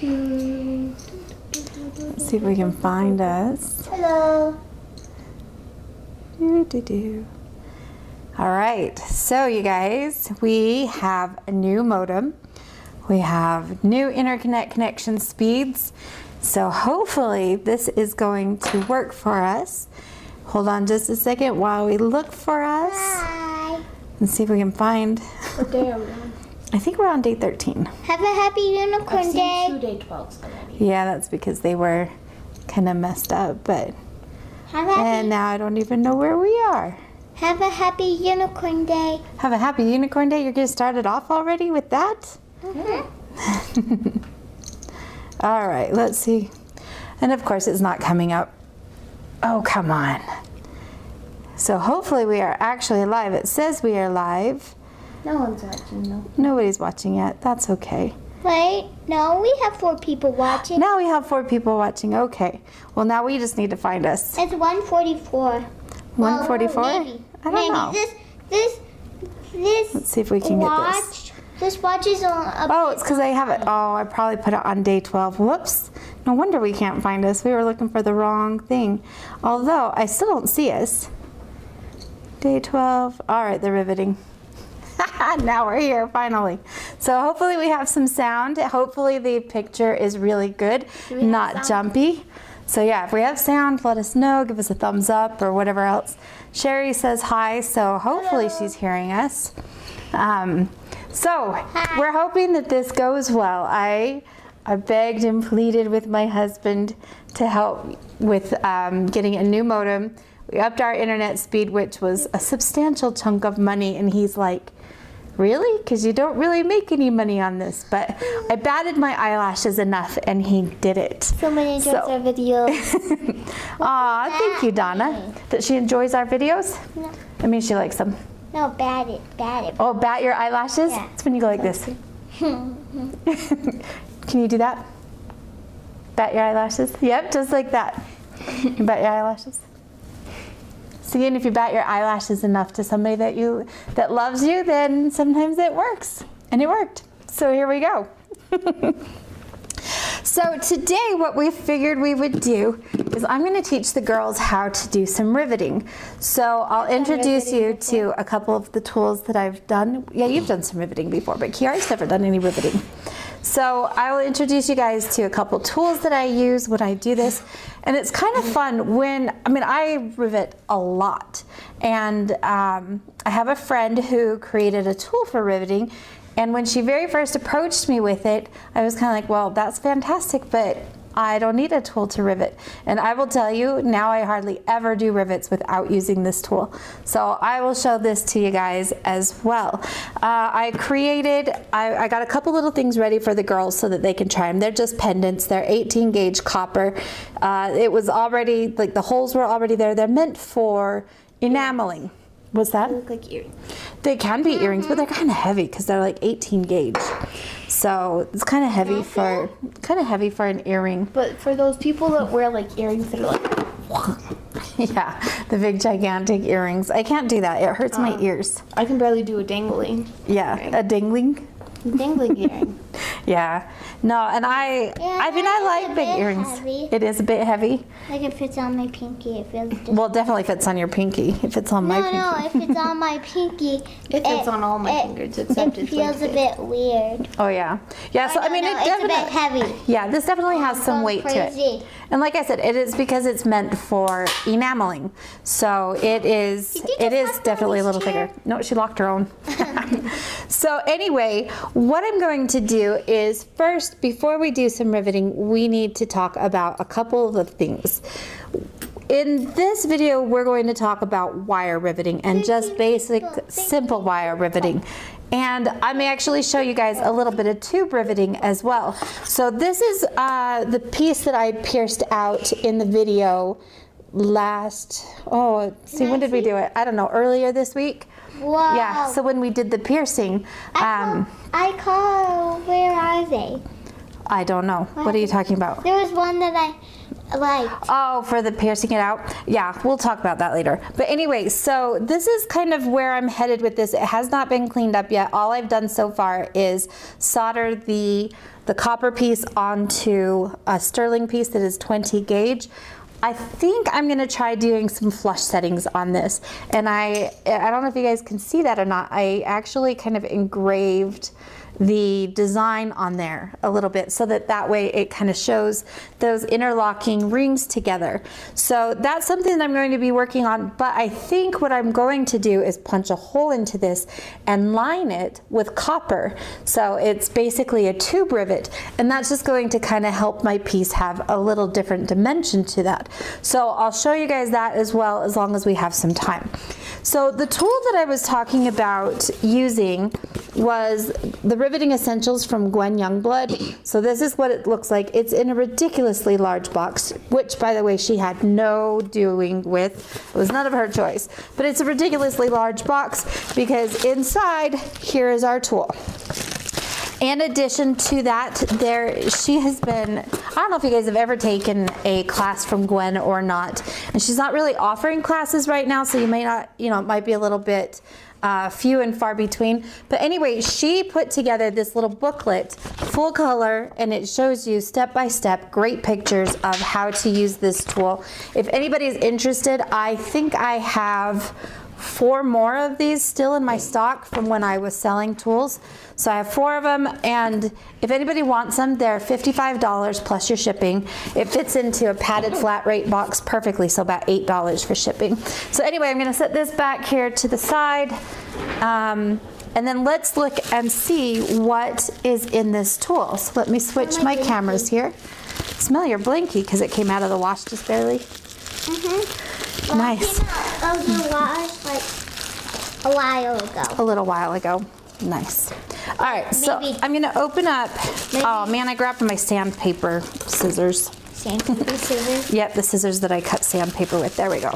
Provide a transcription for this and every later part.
Let's see if we can find us. Hello. All right, so you guys, we have a new modem. We have new internet connection speeds. So hopefully this is going to work for us. Hold on just a second while we look for us. Hi. And see if we can find. What day are we on? I think we're on day 13. Have a happy unicorn I've day. seen 2 day 12s already. Yeah, that's because they were kind of messed up, but. Have a happy, And now I don't even know where we are. have a happy unicorn day. Have a happy unicorn day. You're getting started off already with that? All right, let's see. And of course it's not coming up. Oh, come on. So hopefully we are actually live. It says we are live. No one's watching though. Nobody's watching yet. That's okay. Wait, no, we have 4 people watching. Now we have 4 people watching. Okay. Well, now we just need to find us. It's 144. 144? Well, maybe. I don't Maybe know. This Let's see if we can get this. This watch is on a Oh, it's because I have it. Oh, I probably put it on day 12. Whoops. No wonder we can't find us. We were looking for the wrong thing. Although, I still don't see us. Day 12. All right, the riveting. Now we're here, finally. So hopefully we have some sound. Hopefully the picture is really good, not jumpy. So yeah, if we have sound, let us know. Give us a thumbs up or whatever else. Sherry says hi, so hopefully she's hearing us. So we're hoping that this goes well. I begged and pleaded with my husband to help with getting a new modem. We upped our internet speed, which was a substantial chunk of money, and he's like, really? Because you don't really make any money on this. But I batted my eyelashes enough, and he did it. Someone enjoys our videos. Aw, thank you, Donna. That she enjoys our videos? No. I mean, she likes them. No, bat it. Oh, bat your eyelashes? Yeah. It's when you go like this. Can you do that? Bat your eyelashes? Yep, just like that. You bat your eyelashes. See, and if you bat your eyelashes enough to somebody that loves you, then sometimes it works. And it worked. So here we go. So today what we figured we would do is I'm going to teach the girls how to do some riveting. So I'll introduce you to a couple of the tools that I've done. Yeah, you've done some riveting before, but Kiara's never done any riveting. So I will introduce you guys to a couple tools that I use when I do this. And it's kind of fun I rivet a lot. And I have a friend who created a tool for riveting. And when she very first approached me with it, I was kind of like, well, that's fantastic, but I don't need a tool to rivet. And I will tell you, now I hardly ever do rivets without using this tool. So I will show this to you guys as well. I got a couple little things ready for the girls so that they can try them. They're just pendants. They're 18 gauge copper. It was already, like the holes were already there. They're meant for enameling. What's that? They look like earrings. They can be earrings, but they're kind of heavy because they're like 18 gauge. So it's kind of heavy for an earring. But for those people that wear like earrings that are like, Yeah, the big gigantic earrings. I can't do that. It hurts my ears. I can barely do a dangling. Yeah, earring. a dingling. Dangling earring. Yeah. No, and I like it's big a bit earrings. heavy. It is a bit heavy. Like it fits on my pinky. It feels just... Well, it definitely fits on your pinky. It fits on my pinky. No, if it's on my pinky, It fits on all my fingers except it it's feels like a bit weird. Oh yeah. Yeah, so I mean No, it it's a definitely bit heavy. Yeah, this definitely has some going weight to crazy. it. And like I said, it is because it's meant for enameling. So it is definitely a little thicker. No, she locked her own. So anyway, what I'm going to do is first, before we do some riveting, we need to talk about a couple of things. In this video, we're going to talk about wire riveting and just basic, simple wire riveting. And I may actually show you guys a little bit of tube riveting as well. So this is the piece that I pierced out in the video when did we do it? I don't know, earlier this week? Wow. Yeah, so when we did the piercing. I call, where are they? I don't know. What are you talking about? There was one that Like, Oh, for the piercing it out? Yeah, we'll talk about that later. But anyway, so this is kind of where I'm headed with this. It has not been cleaned up yet. All I've done so far is solder the copper piece onto a sterling piece that is 20 gauge. I think I'm gonna try doing some flush settings on this. And I don't know if you guys can see that or not. I actually kind of engraved the design on there a little bit so that way it kind of shows those interlocking rings together. So that's something that I'm going to be working on, but I think what I'm going to do is punch a hole into this and line it with copper. So it's basically a tube rivet, and that's just going to kind of help my piece have a little different dimension to that. So I'll show you guys that as well, as long as we have some time. So the tool that I was talking about using was the Riveting Essentials from Gwen Youngblood. So this is what it looks like. It's in a ridiculously large box, which, by the way, she had no doing with. It was none of her choice. But it's a ridiculously large box because inside here is our tool. In addition to that, she has been, I don't know if you guys have ever taken a class from Gwen or not, and she's not really offering classes right now, so you may not, it might be a little bit few and far between. But anyway, she put together this little booklet, full color, and it shows you step by step great pictures of how to use this tool. If anybody's interested, I think I have 4 more of these still in my stock from when I was selling tools. So I have 4 of them, and if anybody wants them, they're $55 plus your shipping. It fits into a padded flat rate box perfectly, so about $8 for shipping. So anyway, I'm gonna set this back here to the side, and then let's look and see what is in this tool. So let me switch my cameras here. Smell your blankie because it came out of the wash just barely. well, Nice. It came out of the wash like a while ago. A little while ago. Nice. All right, so I'm gonna open up. Oh man, I grabbed my sandpaper scissors. Sandpaper scissors? Yep, the scissors that I cut sandpaper with. There we go.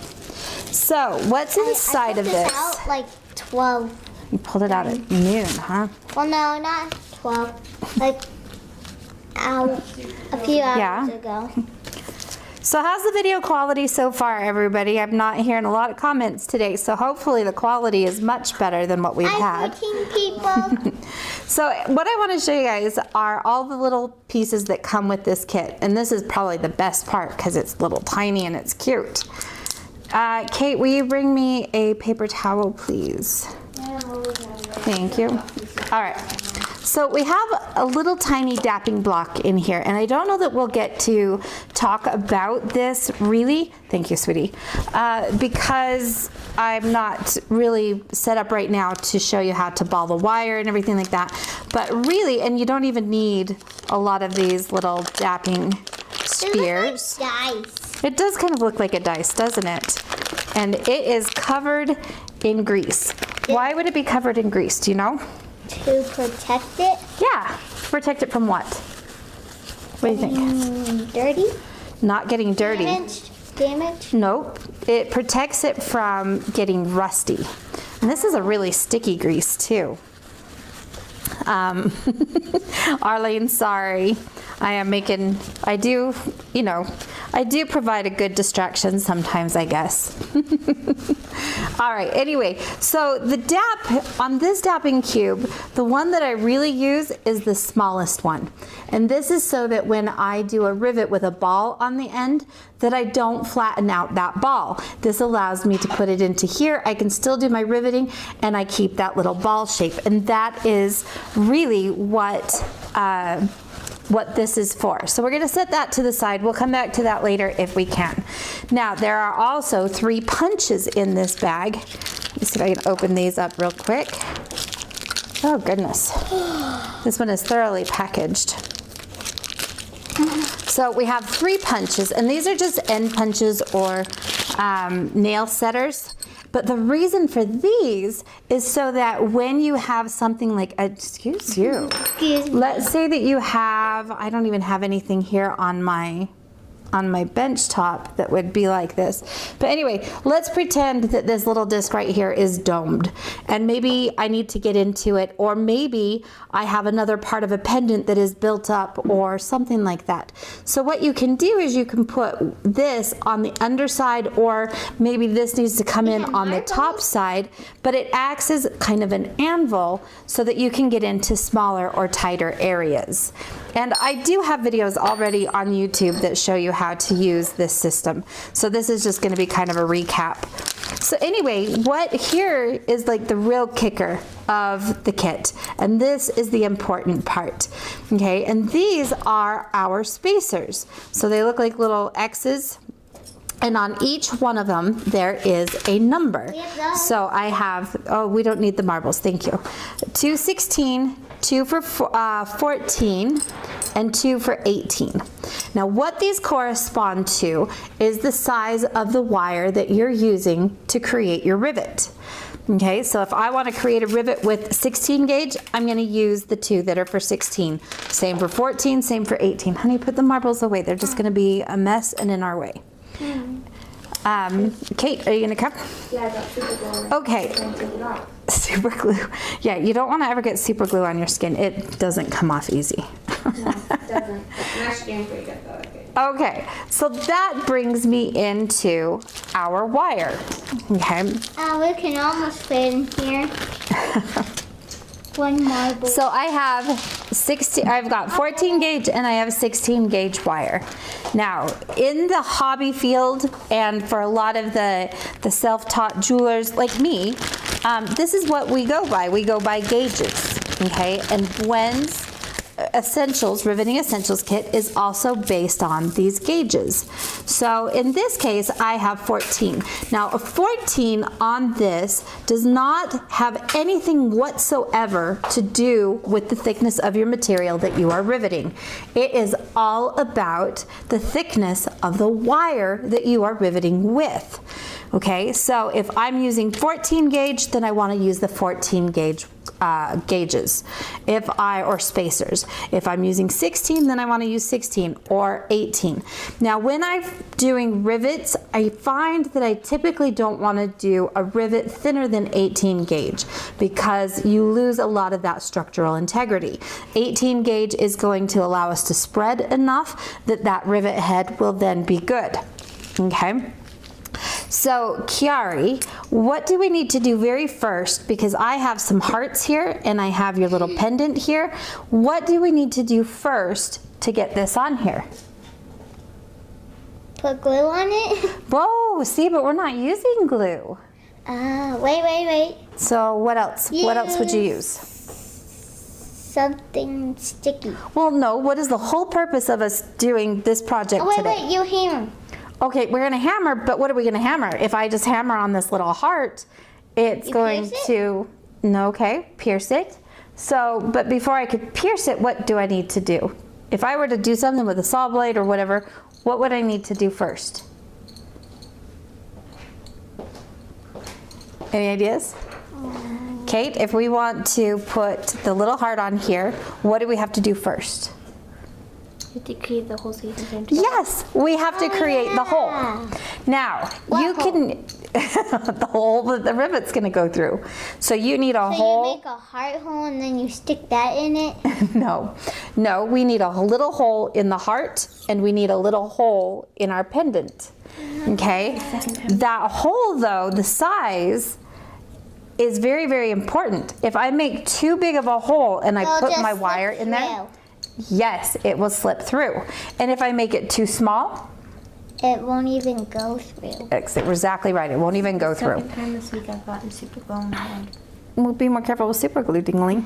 So what's inside of this? Out like 12. You pulled it out at noon, huh? Well, no, not 12. Like a few hours ago. So how's the video quality so far, everybody? I'm not hearing a lot of comments today, so hopefully the quality is much better than what we've had. People. So what I want to show you guys are all the little pieces that come with this kit, and this is probably the best part because it's little tiny and it's cute. Kate, will you bring me a paper towel, please? Thank you. All right. So we have a little tiny dapping block in here, and I don't know that we'll get to talk about this really, thank you, sweetie, because I'm not really set up right now to show you how to ball the wire and everything like that. But really, and you don't even need a lot of these little dapping spears. They look like dice. It does kind of look like a dice, doesn't it? And it is covered in grease. Why would it be covered in grease? Do you know? To protect it? Yeah. Protect it from what? What do you think? Dirty? Not getting dirty. Damaged? Nope. It protects it from getting rusty. And this is a really sticky grease too. Arlene, sorry. I do provide a good distraction sometimes, I guess. All right, anyway, so the dap, on this dapping cube, the one that I really use is the smallest one. And this is so that when I do a rivet with a ball on the end, that I don't flatten out that ball. This allows me to put it into here. I can still do my riveting, and I keep that little ball shape. And that is really what this is for. So we're going to set that to the side. We'll come back to that later if we can. Now, there are also 3 punches in this bag. Let me see if I can open these up real quick. Oh, goodness. This one is thoroughly packaged. So we have 3 punches, and these are just end punches or nail setters. But the reason for these is so that when you have something like, excuse you. Excuse me. Let's say that you have, I don't even have anything here on my on my bench top that would be like this. But anyway, let's pretend that this little disc right here is domed, and maybe I need to get into it, or maybe I have another part of a pendant that is built up or something like that. So what you can do is you can put this on the underside, or maybe this needs to come in on the top side, but it acts as kind of an anvil so that you can get into smaller or tighter areas. And I do have videos already on YouTube that show you how to use this system. So this is just going to be kind of a recap. So anyway, what here is like the real kicker of the kit. And this is the important part. Okay, and these are our spacers. So they look like little X's. And on each one of them, there is a number. So I have, oh, we don't need the marbles, thank you. 2 16, 2 for 14, and 2 for 18. Now what these correspond to is the size of the wire that you're using to create your rivet. Okay, so if I want to create a rivet with 16 gauge, I'm going to use the 2 that are for 16. Same for 14, same for 18. Honey, put the marbles away. They're just going to be a mess and in our way. Kate, are you going to come? Yeah, I got super glue. Okay. Super glue. Yeah, you don't want to ever get super glue on your skin. It doesn't come off easy. No, it doesn't. My skin pretty good though. Okay, so that brings me into our wire. Okay. We can almost fit in here. One marble. So I have 16, I've got 14 gauge and I have 16 gauge wire. Now, in the hobby field and for a lot of the self-taught jewelers like me, this is what we go by. We go by gauges, okay? And Gwen's Essentials, Riveting Essentials kit is also based on these gauges. So in this case, I have 14. Now a 14 on this does not have anything whatsoever to do with the thickness of your material that you are riveting. It is all about the thickness of the wire that you are riveting with. Okay, so if I'm using 14 gauge, then I want to use the 14 gauge gauges or spacers. If I'm using 16, then I want to use 16 or 18. Now when I'm doing rivets, I find that I typically don't want to do a rivet thinner than 18 gauge because you lose a lot of that structural integrity. 18 gauge is going to allow us to spread enough that that rivet head will then be good. Okay. So Chiari, what do we need to do very first? Because I have some hearts here and I have your little pendant here. What do we need to do first to get this on here? Put glue on it? Whoa, see, but we're not using glue. Wait. So what else? What else would you use? Something sticky. Well, no, what is the whole purpose of us doing this project today? Wait, you hammer. Okay, we're gonna hammer, but what are we gonna hammer? If I just hammer on this little heart, it's going to, no, okay, pierce it. So, but before I could pierce it, what do I need to do? If I were to do something with a saw blade or whatever, what would I need to do first? Any ideas? Kate, if we want to put the little heart on here, what do we have to do first? You have to create the hole so you can Yes, we have to create the hole. Now, you can, the hole that the rivet's gonna go through. So you need a hole. So you make a heart hole and then you stick that in it? No, we need a little hole in the heart and we need a little hole in our pendant, okay? That hole though, the size, is very, very important. If I make too big of a hole and I put my wire in there, yes, it will slip through. And if I make it too small, it won't even go through. Exactly right, it won't even go through. Second time this week I've gotten super glue on my hand. We'll be more careful with super glue, Dingling.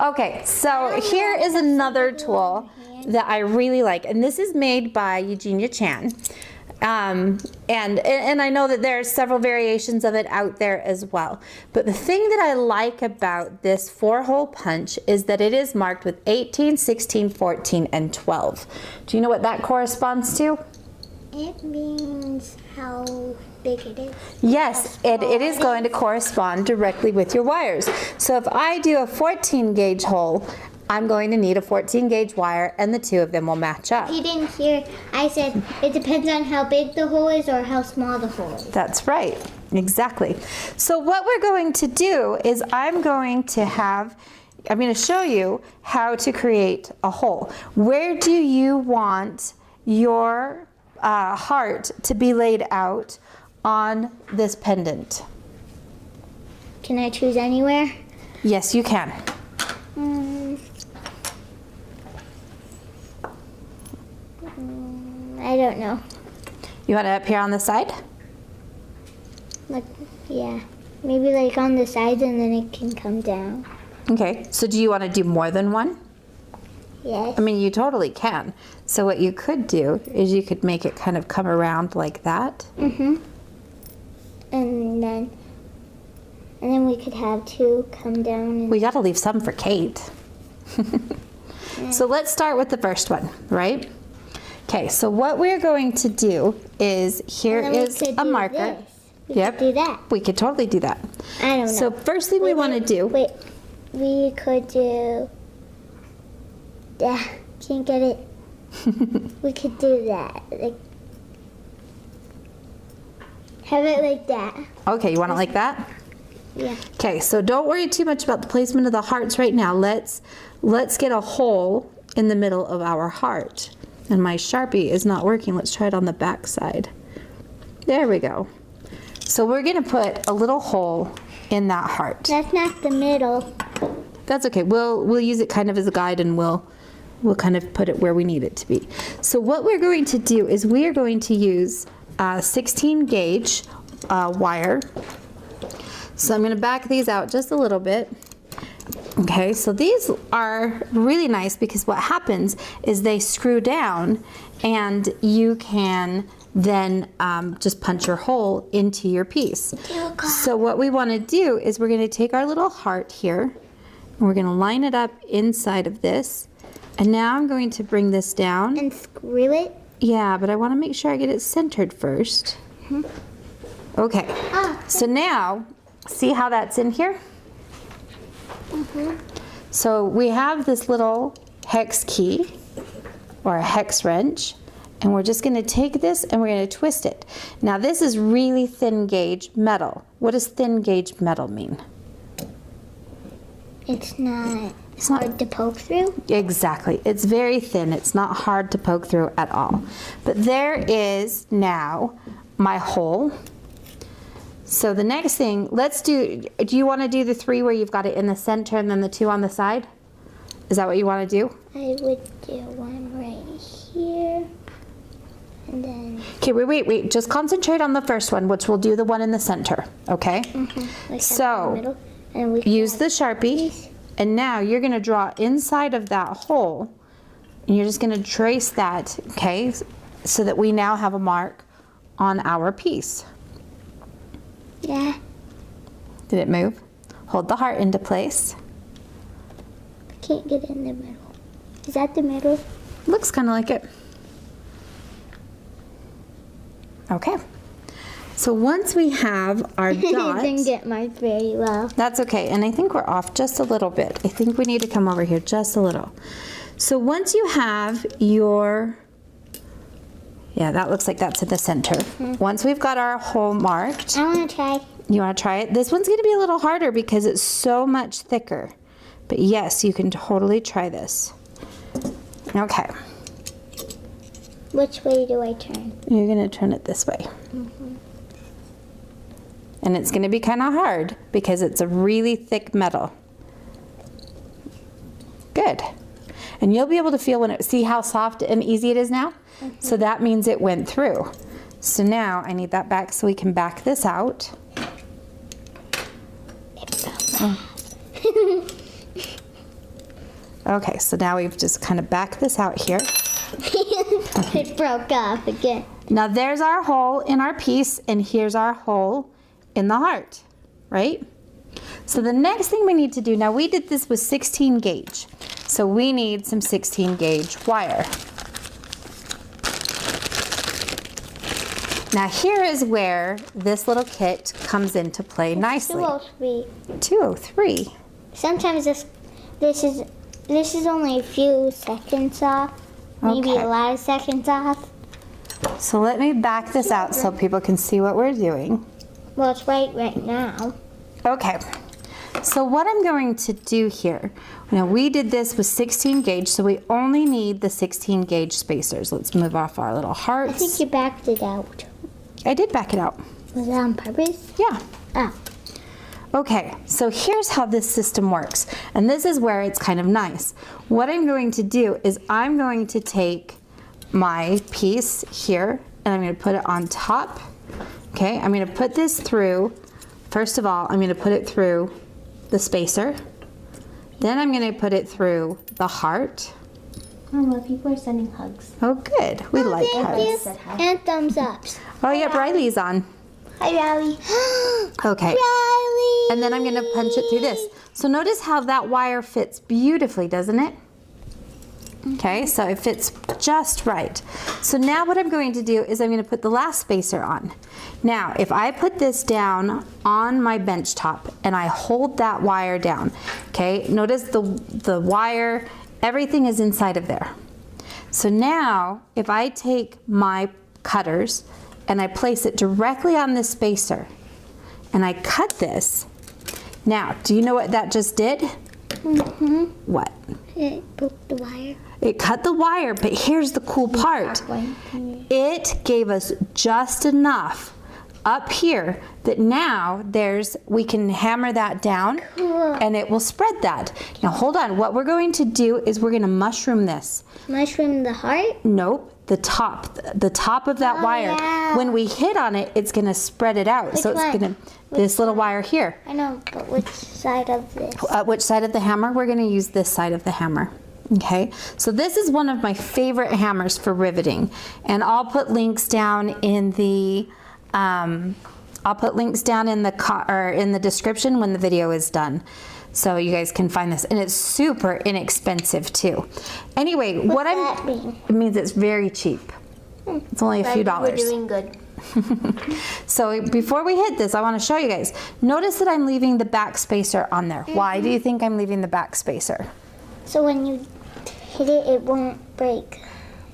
Okay, so here is another tool that I really like, and this is made by Eugenia Chan. And I know that there are several variations of it out there as well. But the thing that I like about this 4-hole punch is that it is marked with 18, 16, 14, and 12. Do you know what that corresponds to? It means how big it is. Yes, it is going to correspond directly with your wires. So if I do a 14 gauge hole, I'm going to need a 14 gauge wire and the two of them will match up. You didn't hear, I said it depends on how big the hole is or how small the hole is. That's right, exactly. So what we're going to do is I'm going to show you how to create a hole. Where do you want your heart to be laid out on this pendant? Can I choose anywhere? Yes, you can. I don't know. You want it up here on the side? Like, yeah. Maybe like on the sides and then it can come down. Okay, so do you want to do more than one? Yes. I mean, you totally can. So what you could do is you could make it kind of come around like that. Mm-hmm. And then we could have two come down. And We got to leave some for Kate. So let's start with the first one, right? Okay, so what we're going to do is here and then is we could a do marker. this. We could do that. We could totally do that. I don't know. So first thing we want to do. Wait, we could do. Can't get it. We could do that. Like, have it like that. Okay, you want it like that? Yeah. Okay, so don't worry too much about the placement of the hearts right now. Let's get a hole in the middle of our heart. And my Sharpie is not working. Let's try it on the back side. There we go. So we're gonna put a little hole in that heart. That's not the middle. That's okay. We'll use it kind of as a guide, and we'll kind of put it where we need it to be. So what we're going to do is we are going to use 16 gauge wire. So I'm going to back these out just a little bit. Okay, so these are really nice because what happens is they screw down and you can then just punch your hole into your piece. So what we want to do is we're going to take our little heart here and we're going to line it up inside of this. And now I'm going to bring this down. And screw it? Yeah, but I want to make sure I get it centered first. Okay, so now, see how that's in here? So we have this little hex key or a hex wrench, and we're just going to take this and we're going to twist it. Now this is really thin gauge metal. What does thin gauge metal mean? It's not hard to poke through? Exactly. It's very thin. It's not hard to poke through at all. But there is now my hole. So the next thing, do you want to do the 3 where you've got it in the center and then the 2 on the side? Is that what you want to do? I would do one right here. And then... Okay, wait. Just concentrate on the first one, which we'll do the one in the center, okay? Like So, in the middle, and we use the Sharpie, and now you're going to draw inside of that hole, and you're just going to trace that, okay? So that we now have a mark on our piece. Yeah. Did it move? Hold the heart into place. I can't get in the middle. Is that the middle? Looks kind of like it. Okay. So once we have our I dot, didn't get mine very well. that's okay. And I think we're off just a little bit. I think we need to come over here just a little. So once you have your, yeah, that looks like that's in the center. Once we've got our hole marked, I want to try. you want to try it? This one's going to be a little harder because it's so much thicker. But yes, you can totally try this. Okay. Which way do I turn? You're going to turn it this way. And it's going to be kind of hard because it's a really thick metal. Good. And you'll be able to feel when it, see how soft and easy it is now? So that means it went through. So now I need that back so we can back this out. Okay, so now we've just kind of backed this out here. It broke off again. Now there's our hole in our piece, and here's our hole in the heart, right? So the next thing we need to do, now we did this with 16 gauge, so we need some 16 gauge wire. Now here is where this little kit comes into play nicely. 203. 203. Sometimes this is this is only a few seconds off. Maybe Okay. a lot of seconds off. So let me back this out so people can see what we're doing. Well, it's right now. Okay, so what I'm going to do here, now we did this with 16 gauge, so we only need the 16 gauge spacers. Let's move off our little I hearts. think you backed it out. I did back it out. Was that on purpose? Yeah. Oh. Okay, so here's how this system works, and this is where it's kind of nice. What I'm going to do is I'm going to take my piece here, and I'm going to put it on top. Okay, I'm going to put this through. First of all, I'm going to put it through the spacer. Then I'm going to put it through the heart. Mama, people are sending hugs. Oh, good. We like Thank hugs. you. And thumbs ups. Oh, yep, Riley's on. Hi, Riley. Okay. Riley. And then I'm going to punch it through this. So notice how that wire fits beautifully, doesn't it? Okay, so it fits just right. So now what I'm going to do is I'm going to put the last spacer on. Now, if I put this down on my bench top and I hold that wire down, okay, notice the wire, everything is inside of there. So now, if I take my cutters and I place it directly on this spacer and I cut this, now, do you know what that just did? Mm-hmm. What? It broke the wire. It cut the wire, but here's the cool part. It gave us just enough up here that now we can hammer that down and it will spread that. Now hold on, what we're going to do is we're going to mushroom this. Mushroom the heart? Nope, the top of that wire. Yeah. When we hit on it, it's going to spread it out. So Which it's one? going to, this little wire here. I know, but which side of this? Which side of the hammer? We're going to use this side of the hammer. Okay, so this is one of my favorite hammers for riveting, and I'll put links down in the in the description when the video is done, so you guys can find this. And it's super inexpensive too. Anyway, What's that mean? it means it's very cheap. It's only a few dollars. We're doing good. So before we hit this, I want to show you guys. Notice that I'm leaving the back spacer on there. Why do you think I'm leaving the back spacer? So when you hit it, it won't break.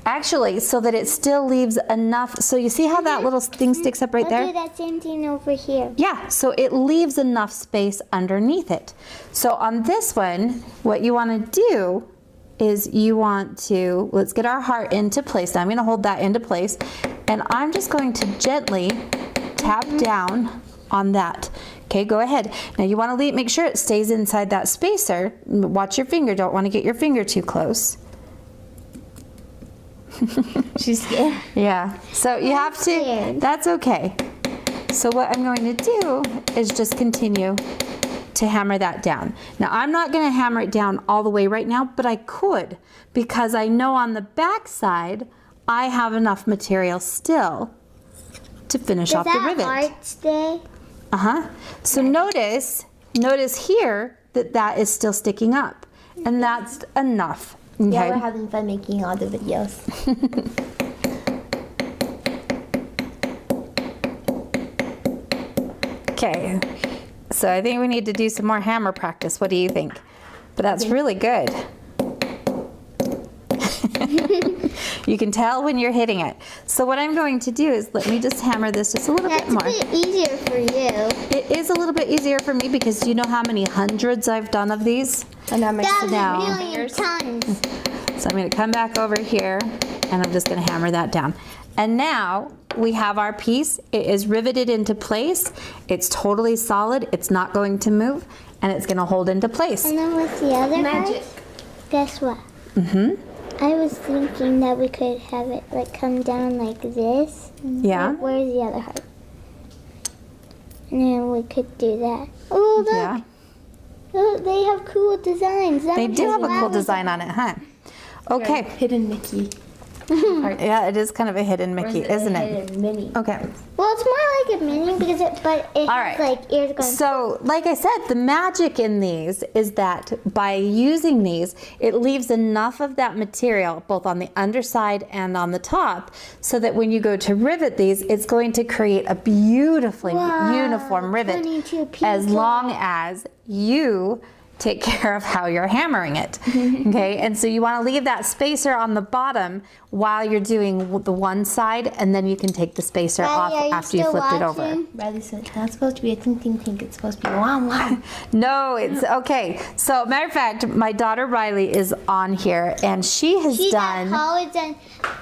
Actually, so that it still leaves enough. So you see how that little thing sticks up right I'll do there? that same thing over here. Yeah, so it leaves enough space underneath it. So on this one, what you want to do is let's get our heart into place. Now I'm going to hold that into place, and I'm just going to gently tap down on that. Okay, go ahead. Now you want to make sure it stays inside that spacer. Watch your finger, don't want to get your finger too close. She's scared. Yeah, so you have to, scared. that's okay. So what I'm going to do is just continue to hammer that down. Now I'm not going to hammer it down all the way right now, but I could, because I know on the back side I have enough material still to finish off the rivet. Does that heart stay? Uh-huh. So notice here that is still sticking up, and that's enough. Okay. Yeah, we're having fun making all the videos. Okay, so I think we need to do some more hammer practice. What do you think? But that's really good. You can tell when you're hitting it. So what I'm going to do is let me just hammer this just a little bit That's more. a bit easier for you. It is a little bit easier for me because do you know how many hundreds I've done of these? And I'm That's now- a million tons. So I'm going to come back over here and I'm just going to hammer that down. And now we have our piece. It is riveted into place. It's totally solid. It's not going to move, and it's going to hold into place. And then with the other Magic. part, guess what? Mm-hmm. I was thinking that we could have it like come down like this. Yeah. Where's the other heart? And then we could do that. Oh, look. Yeah. Look, they have cool designs. That They one do has have a cool lavender. design on it, huh? Okay. Hidden Mickey. Yeah, it is kind of a hidden Mickey, isn't it? Hidden Minnie. Okay. Well, it's more like a mini because it All has right. like ears going. So, like I said, the magic in these is that by using these, it leaves enough of that material both on the underside and on the top so that when you go to rivet these, it's going to create a beautifully Wow, uniform rivet 22 as people. long as you take care of how you're hammering it. Okay, and so you want to leave that spacer on the bottom while you're doing the one side, and then you can take the spacer off after you flipped it over. Riley said it's not supposed to be a tink tink tink, it's supposed to be wham wham. No, it's okay. So matter of fact, my daughter Riley is on here, and she has done. She's at college,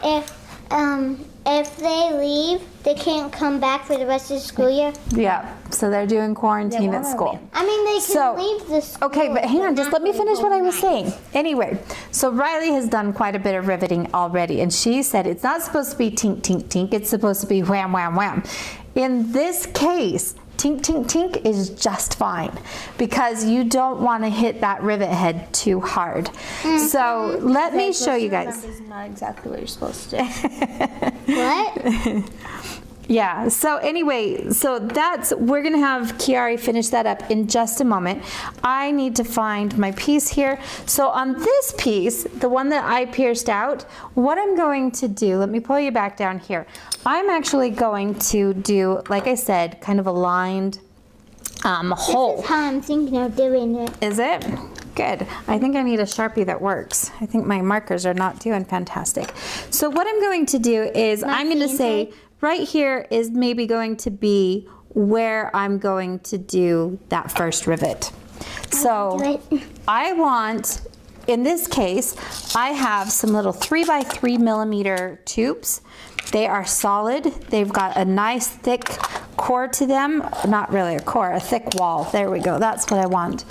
and if they leave, they can't come back for the rest of the school year. Yeah, so they're doing quarantine at school. I mean, they can leave the school. Okay, but hang on, just let me finish what I was saying. Anyway, so Riley has done quite a bit of riveting already, and she said it's not supposed to be tink, tink, tink. It's supposed to be wham, wham, wham. In this case, tink, tink, tink is just fine because you don't want to hit that rivet head too hard. So let me show you guys. This is not exactly what you're supposed to. What? Yeah, so anyway, so we're gonna have Kiari finish that up in just a moment. I need to find my piece here. So on this piece, the one that I pierced out, what I'm going to do, let me pull you back down here. I'm actually going to do, like I said, kind of a lined hole. This is how I'm thinking of doing it. Is it? Good. I think I need a Sharpie that works. I think my markers are not doing fantastic. So what I'm going to do is I'm going to say right here is maybe going to be where I'm going to do that first rivet. So I want, in this case, I have some little 3x3 millimeter tubes. They are solid. They've got a nice thick core to them. Not really a core, a thick wall. There we go. That's what I want.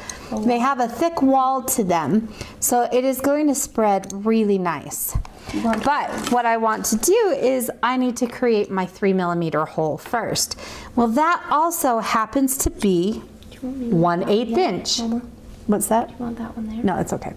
They have a thick wall to them, so it is going to spread really nice. But what I want to do is I need to create my 3 millimeter hole first. Well, that also happens to be 1/8 inch. What's that? You want that one there? No, it's okay.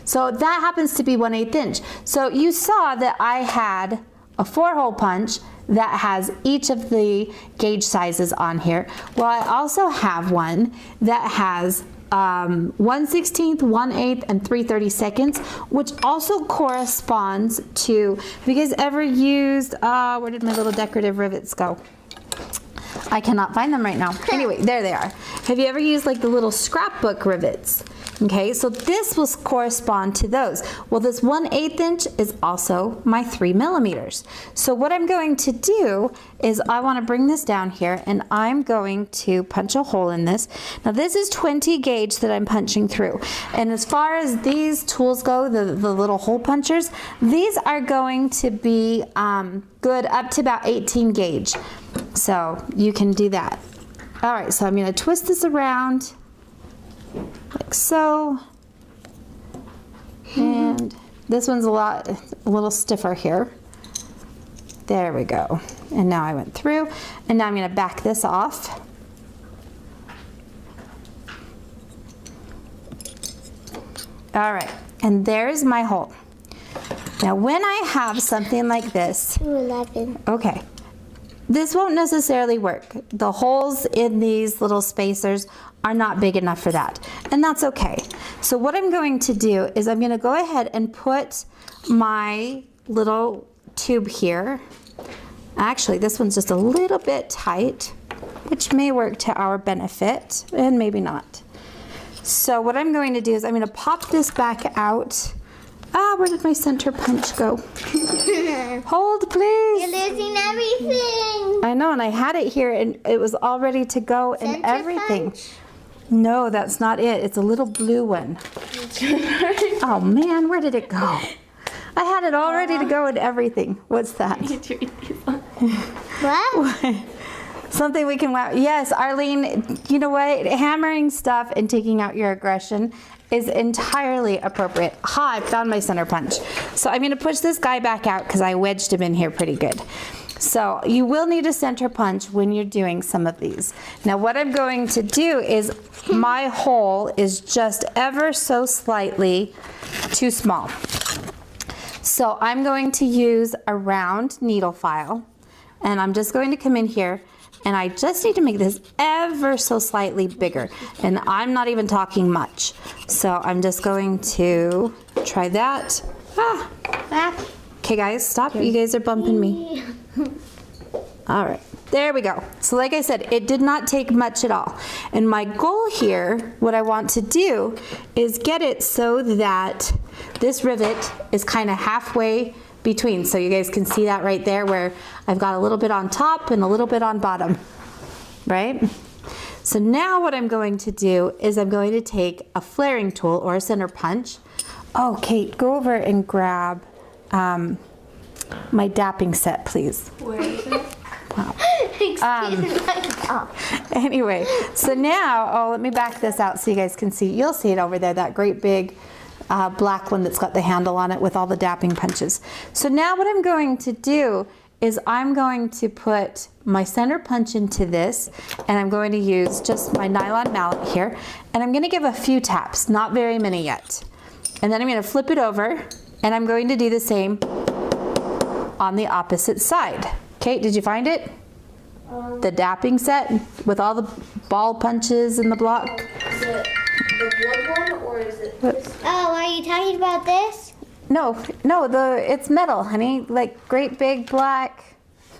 So that happens to be 1/8 inch. So you saw that I had a 4-hole punch that has each of the gauge sizes on here. Well, I also have one that has 1/16, 1/8, and 3/32, which also corresponds to, have you guys ever used, where did my little decorative rivets go? I cannot find them right now. Anyway, there they are. Have you ever used like the little scrapbook rivets? Okay, so this will correspond to those. Well, this 1/8 inch is also my 3 millimeters. So what I'm going to do is I want to bring this down here and I'm going to punch a hole in this. Now this is 20 gauge that I'm punching through. And as far as these tools go, the little hole punchers, these are going to be good up to about 18 gauge. So you can do that. All right, so I'm going to twist this around like so, and this one's a little stiffer here. There we go. And now I went through, and now I'm going to back this off. All right, and there's my hole. Now when I have something like this, 211. okay, this won't necessarily work. The holes in these little spacers are not big enough for that, and that's okay. So what I'm going to do is I'm going to go ahead and put my little tube here. Actually, this one's just a little bit tight, which may work to our benefit, and maybe not. So what I'm going to do is I'm going to pop this back out. Where did my center punch go? Hold, please. You're losing everything. I know, and I had it here, and it was all ready to go and Center everything. punch? No, that's not it. It's a little blue one. Oh man, where did it go? I had it all ready to go and everything. What's that? What? Something we can, yes, Arlene, you know what? Hammering stuff and taking out your aggression is entirely appropriate. Ha, I found my center punch. So I'm gonna push this guy back out because I wedged him in here pretty good. So you will need a center punch when you're doing some of these. Now what I'm going to do is my hole is just ever so slightly too small. So I'm going to use a round needle file, and I'm just going to come in here, and I just need to make this ever so slightly bigger, and I'm not even talking much. So I'm just going to try that. Okay guys, stop, you guys are bumping me. All right, there we go. So like I said, it did not take much at all. And my goal here, what I want to do is get it so that this rivet is kind of halfway between. So you guys can see that right there where I've got a little bit on top and a little bit on bottom, right? So now what I'm going to do is I'm going to take a flaring tool or a center punch. Oh, Kate, go over and grab my dapping set, please. Where is it? Wow. Excuse me. Anyway, so now, let me back this out so you guys can see. You'll see it over there, that great big black one that's got the handle on it with all the dapping punches. So now what I'm going to do is I'm going to put my center punch into this, and I'm going to use just my nylon mallet here, and I'm going to give a few taps, not very many yet. And then I'm going to flip it over, and I'm going to do the same on the opposite side. Kate, did you find it? The dapping set with all the ball punches in the block? Is it the wood one or is it this? Oh, are you talking about this? No, it's metal, honey. Like great big black.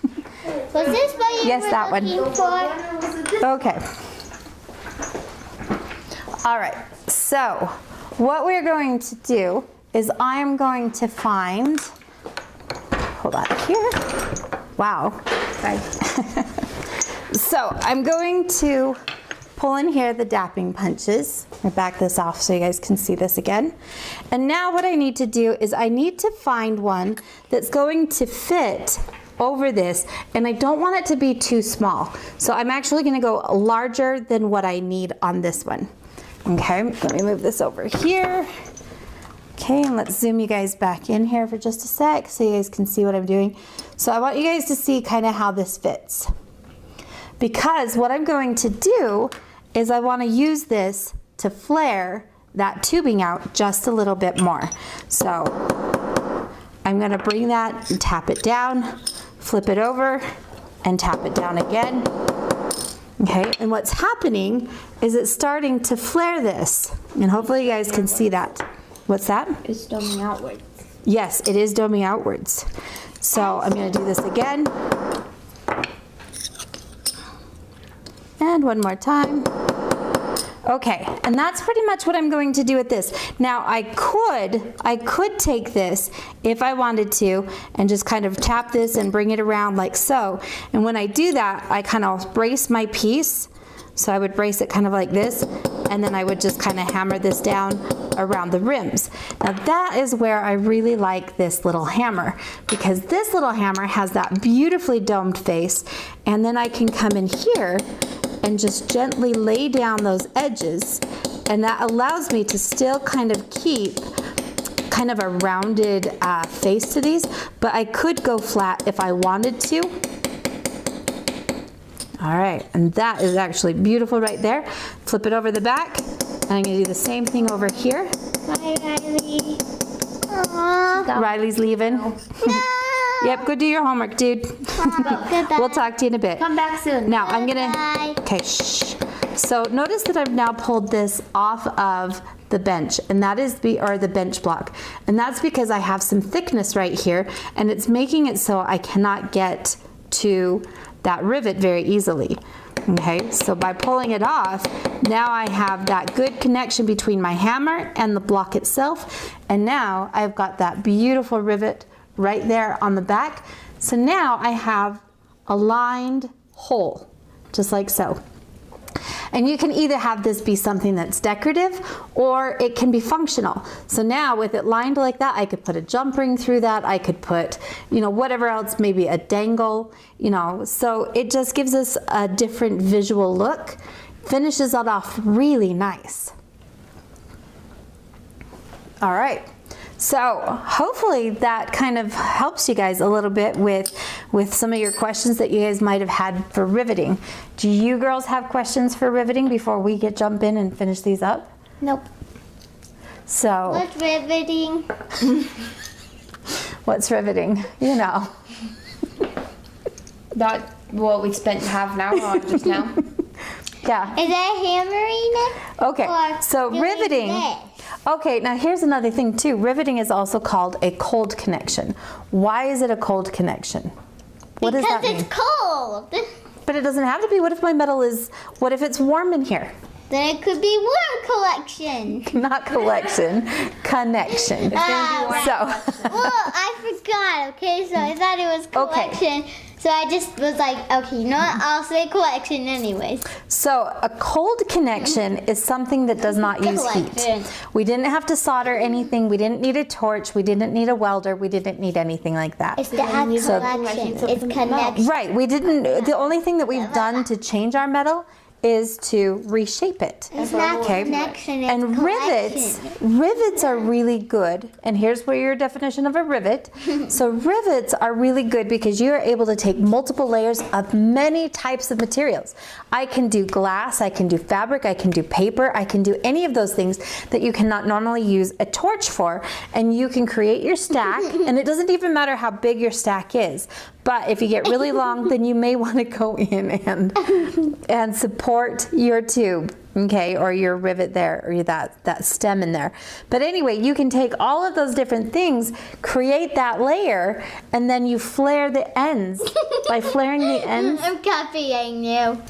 Was this what you Yes, were that one. looking for? Okay. All right, so what we're going to do is I'm going to find, hold on here. Wow. Sorry. So I'm going to pull in here the dapping punches. I back this off so you guys can see this again. And now what I need to do is I need to find one that's going to fit over this, and I don't want it to be too small. So I'm actually going to go larger than what I need on this one. Okay, let me move this over here. Okay, and let's zoom you guys back in here for just a sec so you guys can see what I'm doing. So I want you guys to see kind of how this fits. Because what I'm going to do is I want to use this to flare that tubing out just a little bit more. So I'm going to bring that and tap it down, flip it over, and tap it down again. Okay, and what's happening is it's starting to flare this, and hopefully you guys can see that. What's that? It's doming outwards. Yes, it is doming outwards. So I'm going to do this again. And one more time. Okay, and that's pretty much what I'm going to do with this. Now I could take this if I wanted to and just kind of tap this and bring it around like so. And when I do that, I kind of brace my piece. So I would brace it kind of like this, and then I would just kind of hammer this down around the rims. Now that is where I really like this little hammer, because this little hammer has that beautifully domed face, and then I can come in here and just gently lay down those edges, and that allows me to still kind of keep kind of a rounded face to these, but I could go flat if I wanted to. All right, and that is actually beautiful right there. Flip it over the back, and I'm gonna do the same thing over here. Bye, Riley. Aww. Riley's leaving. No. Yep, go do your homework, dude. Goodbye. We'll talk to you in a bit. Come back soon. Now I'm gonna, Bye. okay, shh. So notice that I've now pulled this off of the bench, and that is the bench block. And that's because I have some thickness right here, and it's making it so I cannot get to that rivet very easily. Okay, so by pulling it off, now I have that good connection between my hammer and the block itself, and now I've got that beautiful rivet right there on the back. So now I have a lined hole, just like so. And you can either have this be something that's decorative, or it can be functional. So now with it lined like that, I could put a jump ring through that. I could put, you know, whatever else, maybe a dangle, you know. So it just gives us a different visual look. Finishes it off really nice. All right. So hopefully that kind of helps you guys a little bit with some of your questions that you guys might have had for riveting. Do you girls have questions for riveting before we jump in and finish these up? Nope. So What's riveting? what's riveting? You know. Not what we spent half an hour on just now. Yeah. Is that hammering it? Okay. Or So doing riveting. this? Okay, now here's another thing too. Riveting is also called a cold connection. Why is it a cold connection? What does that mean? Because it's cold. But it doesn't have to be. What if my metal is, what if it's warm in here? Then it could be warm collection. Not collection, connection. So, Well, I forgot, okay? So I thought it was collection. Okay. So I just was like, okay, you know what? I'll say collection anyways. so a cold connection is something that does not use Collection. heat. We didn't have to solder anything. We didn't need a torch. We didn't need a welder. We didn't need anything like that. It's the collection. It's connection. Right, we didn't, the only thing that we've done to change our metal is to reshape it. It's not connection, it's And rivets are really good. And here's where your definition of a rivet. So rivets are really good because you are able to take multiple layers of many types of materials. I can do glass, I can do fabric, I can do paper, I can do any of those things that you cannot normally use a torch for. And you can create your stack, and it doesn't even matter how big your stack is. But if you get really long, then you may want to go in and support your tube, okay, or your rivet there, or that stem in there. But anyway, you can take all of those different things, create that layer, and then you flare the ends. By flaring the ends, I'm copying you.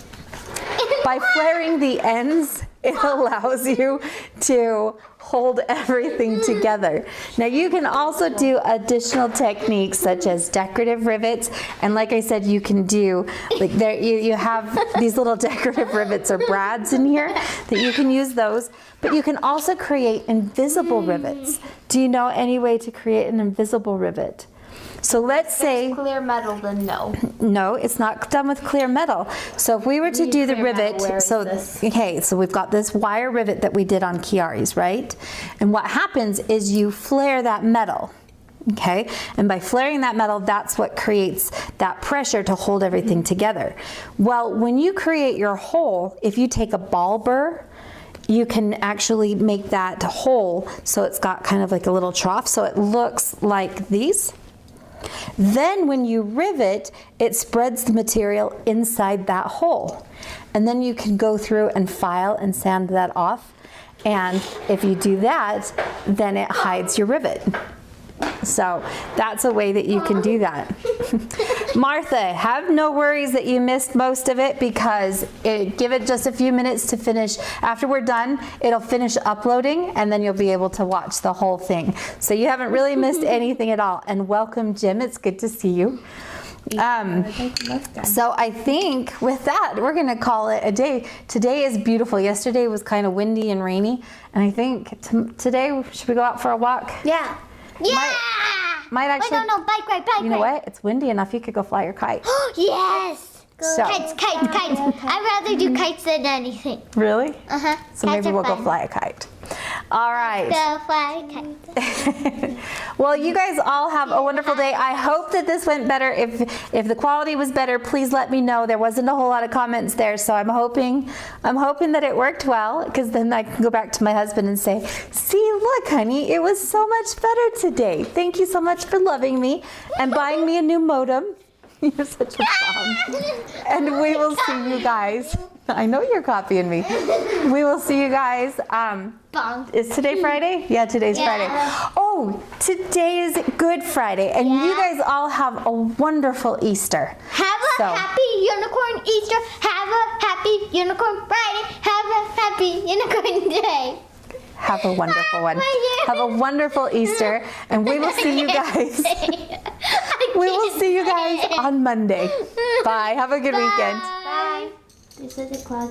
by flaring the ends, it allows you to hold everything together. Now you can also do additional techniques such as decorative rivets, and like I said, you can do like there you have these little decorative rivets or brads in here that you can use those, but you can also create invisible rivets. Do you know any way to create an invisible rivet? So let's say Clear metal, then no. no, it's not done with clear metal. So if we were to do the clear metal, rivet, where is so this? okay, so we've got this wire rivet that we did on Chiari's, right? And what happens is you flare that metal. Okay, and by flaring that metal, that's what creates that pressure to hold everything together. Well, when you create your hole, if you take a ball burr, you can actually make that hole so it's got kind of like a little trough, so it looks like these. Then when you rivet, it spreads the material inside that hole. And then you can go through and file and sand that off. And if you do that, then it hides your rivet. So that's a way that you can do that. Martha, have no worries that you missed most of it, because give it just a few minutes to finish. After we're done, it'll finish uploading, and then you'll be able to watch the whole thing. So you haven't really missed anything at all. And welcome, Jim. It's good to see you. So I think with that, we're going to call it a day. Today is beautiful. Yesterday was kind of windy and rainy. And I think today, should we go out for a walk? Yeah. Yeah! Might actually. Wait, no, bike ride. You know what? It's windy enough. You could go fly your kite. Yes! So- Kites. I'd rather do kites than anything. Really? Uh-huh. So maybe we'll go fly a kite. All right. Go fly a kite. Well, you guys all have a wonderful day. I hope that this went better. If the quality was better, please let me know. There wasn't a whole lot of comments there, so I'm hoping that it worked well, because then I can go back to my husband and say, "See, look, honey, it was so much better today. Thank you so much for loving me and buying me a new modem." You're such a bomb. And we will see you guys. I know you're copying me. We will see you guys. Is today Friday? Yeah, today's Friday. Oh, today is Good Friday. And you guys all have a wonderful Easter. Have a happy unicorn Easter. Have a happy unicorn Friday. Have a happy unicorn day. Have a wonderful one. Have a wonderful Easter. And we will see you guys. We will see you guys on Monday. Bye. Have a good weekend. Bye. This is a cloudy.